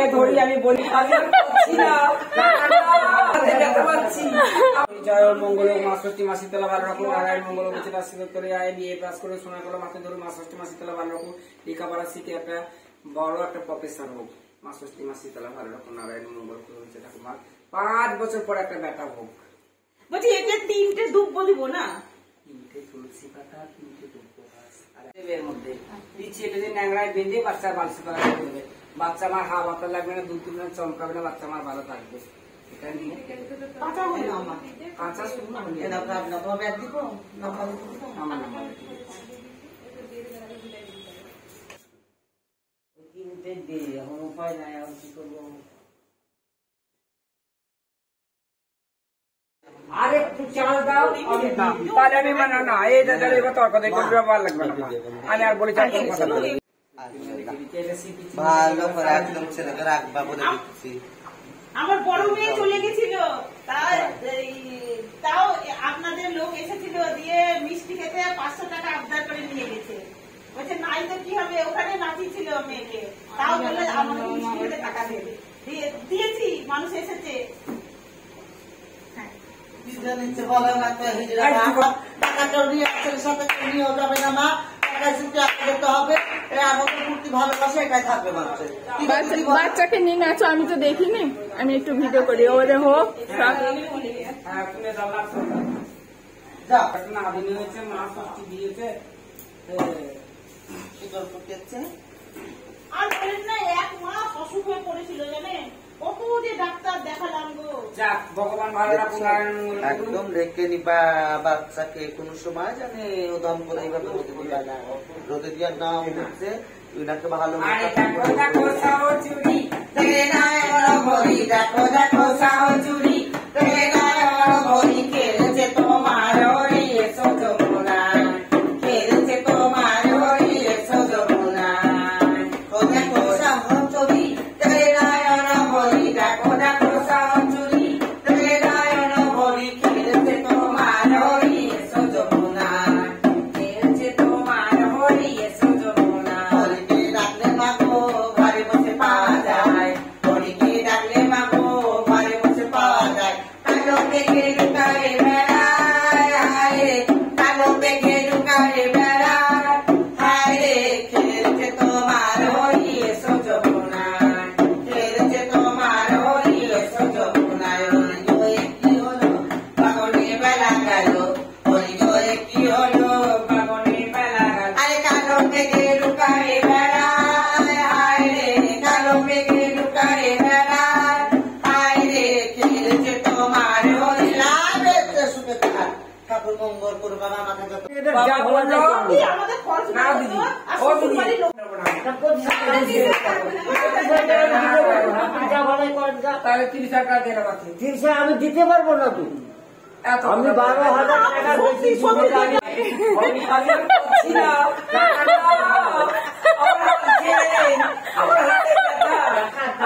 পায়ে ধরি আমি বলি আমি আর পাচ্ছি না যেতে পারছি। জয় মঙ্গল মা ষষ্ঠী মাসি তলা 12 রকম নারায়ণ মঙ্গল বলছে তার সিদ্ধ করে আয় বিয়ে পাস করে শোনা গেল মাথা ধরে মা ষষ্ঠী মাসি তলা 12 রকম লেখাপড়া শিখে একটা বড় একটা প্রফেসর হোক। মা ষষ্ঠী মাসি তলা 12 রকম নারায়ণ মঙ্গল বলছে ঠাকুমা 5 বছর পর একটা বেটা হোক। বলছি একে 3টে দুব্ব দিব না, 3টে তুলসী পাতা 3টে দুব্ব গাছ আর এর মধ্যে দিচ্ছি এটা দিয়ে ন্যাংরায় বেঁধে বাচ্চা বালসি করা করে দেবে। বাচ্চা আমার হাওয়া বাতা লাগবে না, 2-3 দিন চমকাবে না, বাচ্চা আমার ভালো থাকবে। এটা নিয়ে কাঁচা হয় না আমার কাঁচা শুকনো হলে এটা আপনার ভাবে এক দিব না ভালো দিব আমার নাম তিনটে দে এখন উপায় নাই আর কি করব। আরে একটু চাল দাও তাহলে আমি মানা না এই দাদার এবার তর্ক দেখে ভালো লাগবে না আমি আর বলি চাল কথা বলি ভালো করে একদম ছেড়ে রাখবা বলে দিচ্ছি। আমার বড় মেয়ে চলে গেছিল, তাও আপনাদের লোক এসেছিল দিয়ে মিষ্টি খেতে 500 টাকা আবদার করে নিয়ে গেছে। বলছে নাই তো কি হবে, ওখানে নাচি ছিল মেয়েকে, তাও বলে আমাকে মিষ্টি খেতে টাকা দেবে, দিয়েছি। মানুষ এসেছে টাকাটা নিয়ে সাথে নিয়েও যাবে না মা, বাচ্চাকে নিয়ে নাচো, আমি তো দেখিনি, আমি একটু ভিডিও করি। ও দেখো আর বলেন না 1 মাস অসুখ হয়ে পড়েছিল জানেন, কত যে ডাক্তার দেখালাম গো। যাক ভগবান ভালো রাখুন। একদম রেখে নিবা বাচ্চাকে, কোন সময় জানে উদম করে এইভাবে রোদে দিবা না, রোদে দিয়া না উঠছে ওনাকে ভালো দেখো সাও চুরি দেখো দেখো সাও চুরি খেলছে তোমার ওই এসো যমুনা, খেলছে তোমার ওই এসো যমুনা। দেখো সাও চুরি নারায়ণ বলি দেখো দেখো সাও চুরি নারায়ণ বলি খেলছে তোমার ওই এসো যমুনা, খেলছে তোমার ওই এসো যমুনা। হরিকে ডাকলে মাগো ঘরে বসে পাওয়া যায়, হরিকে ডাকলে মাগো ঘরে বসে পাওয়া যায়। কালো মেঘে লুকায় বেড়ায় হায়, কালো মেঘে লুকায় বেড়ায় হায়, খেলছে তোমার ওই এসো যমুনা, খেলছে তোমার ওই এসো যমুনায়। হরি কি হলো বাগনে বেলা গেল, হরি কি হলো বাগনে বেলা গেল। আরে কালো মেঘে লুকায় বেড়ায় হায় রে, কালো মেঘে লুকায় বেড়ায় হায় রে, খেলছে তোমার ওই লাভে শুনে থাক। ঠাকুর মঙ্গল করবা আমাকে আমাদের খরচ না দিদি ও দিদি তাহলে 30 টাকা দিয়ে রাখা 30 আমি দিতে পারবো না, তুই আমি 12,000 টাকা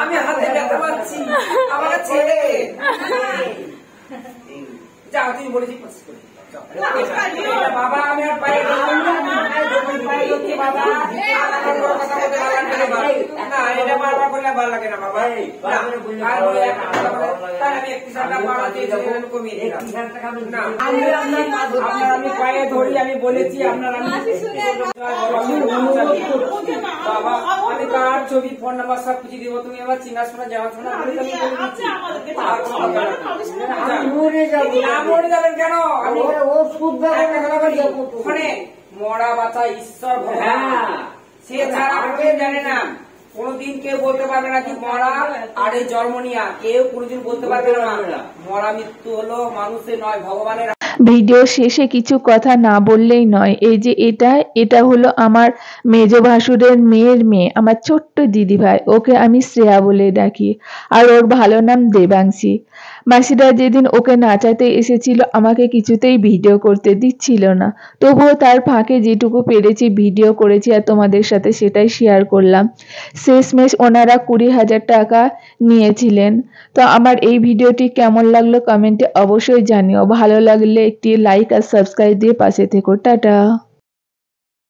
আমি হাতে যেতে পারছি আমার ছেলে যাও তুমি বলেছি বাবা আমি আর পাই বাবা না এটা বারবার করলে ভালো লাগে না বাবা। আমি পায়ে ধরি আমি বলেছি আপনার বাবা আমি কার ছবি ফোন নাম্বার সব কিছু দিব, তুমি এবার চিনাশোনা জানাশোনা মরে যাবেন কেন? আমি ওখানে মরা বাচ্চা ঈশ্বর ভগবান সে ছাড়া কেউ জানে না, কোনদিন কেউ বলতে পারবে না কি মরা আর এই জন্ম নিয়া কেউ কোনদিন বলতে পারবে না। মরা মৃত্যু হলো মানুষের নয় ভগবানের। ভিডিও শেষে কিছু কথা না বললেই নয়। এই যে এটা হলো আমার মেজ ভাসুরের মেয়ের মেয়ে, আমার ছোট্ট দিদি ভাই, ওকে আমি শ্রেয়া বলে ডাকি, আর ওর ভালো নাম দেবাংশী। মাসিরা যেদিন ওকে নাচাতে এসেছিল আমাকে কিছুতেই ভিডিও করতে দিচ্ছিল না, তবুও তার ফাঁকে যেটুকু পেরেছি ভিডিও করেছি আর তোমাদের সাথে সেটাই শেয়ার করলাম। শেষমেশ ওনারা 20,000 টাকা নিয়েছিলেন। তো আমার এই ভিডিওটি কেমন লাগলো কমেন্টে অবশ্যই জানিও, ভালো লাগলে একটি লাইক আর সাবস্ক্রাইব দিয়ে পাশে থেকো। টাটা।